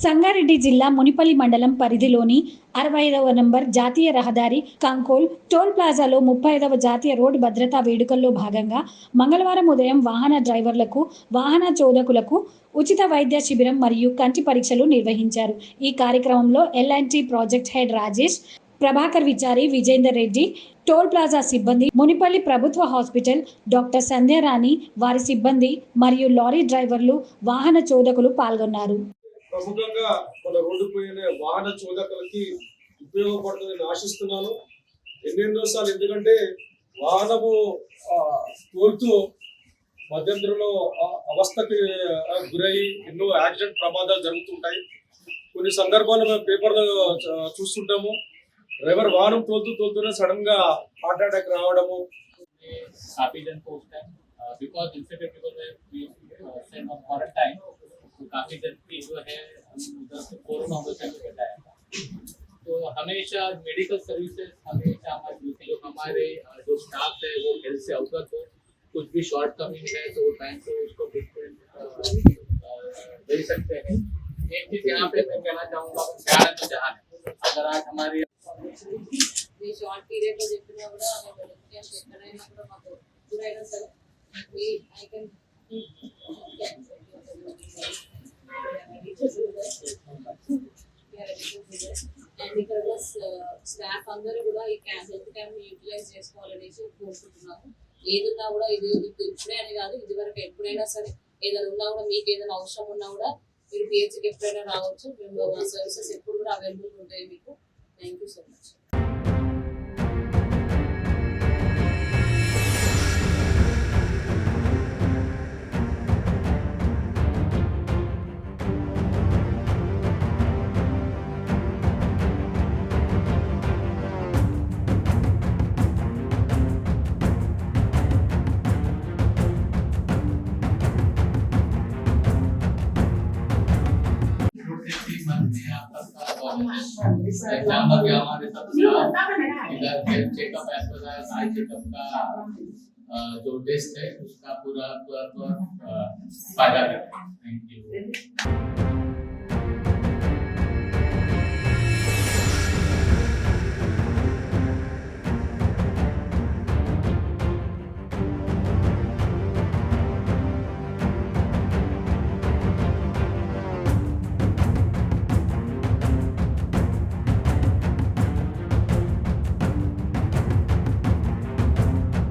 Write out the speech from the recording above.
సంగారెడ్డి జిల్లా మునిపల్లి మండలం పరిధిలోని 65వ నంబర్ జాతీయ రహదారి కంకోల్ టోల్ ప్లాజాలో 35వ జాతీయ రోడ్డు భద్రతా వేడుకల్లో భాగంగా మంగళవారం ఉదయం వాహన డ్రైవర్లకు, వాహన చోదకులకు ఉచిత వైద్య శిబిరం మరియు కంటి పరీక్షలు నిర్వహించారు. ఈ కార్యక్రమంలో L and T project head Rajesh, Prabhakar Vichari, Vijender Reddy, toll plaza సిబ్బంది, మునిపల్లి ప్రభుత్వ హాస్పిటల్ డాక్టర్ సంధ్యారాణి, వారి సిబ్బంది మరియు లారీ డ్రైవర్లు, వాహన చోదకులు పాల్గొన్నారు. ప్రముఖంగా మన రోడ్డు పోయిన వాహన చోదకులకి ఉపయోగపడుతుందని ఆశిస్తున్నాను. ఎన్నెన్నోసార్లు ఎందుకంటే వాహనము తోలుతూ మధ్యంతరంలో అవస్థకి గురై ఎన్నో యాక్సిడెంట్ ప్రమాదాలు జరుగుతుంటాయి. కొన్ని సందర్భాల్లో మేము పేపర్లో చూస్తుంటాము, డ్రైవర్ వాహనం తోలుతూనే సడన్ గా హార్ట్ అటాక్ రావడము. तो काफी जन की जो है उधर से कोरोना होता है, तो हमेशा मेडिकल सर्विसेज हमेशा हमारे जो हमारे जो स्टाफ है वो हेल्थ से अवगत हो, कुछ भी शॉर्ट कमिंग है तो टाइम पे उसको दे सकते हैं। एक चीज यहाँ पे मैं कहना चाहूँगा, ध्यान तो जहाँ अगर आज हमारी शॉर्ट पीरियड లో చెప్పినా కూడా ఎక్కడైనా కూడా మాకు పూరైనా సరే ఐ కెన్ అండ్ ఇక్కడ స్టాఫ్ అందరూ కూడా ఈ హెల్త్ క్యాంప్ యూటిలైజ్ చేసుకోవాలనేసి కోరుకుంటున్నాము. ఏదున్నా కూడా ఇది ఇప్పుడే అని కాదు, ఇది వరకు ఎప్పుడైనా సరే ఏదైనా ఉన్నా కూడా మీకు ఏదైనా అవసరం ఉన్నా కూడా మీరు పిహెచ్కి ఎప్పుడైనా రావచ్చు. మేము సర్వీసెస్ ఎప్పుడు కూడా అవైలబుల్ ఉంటాయి మీకు. Thank you so much. हमारे चेकअप आई चेकअप का जो टेस्ट है उसका पूरा फायदा लेते हैं। Thank you.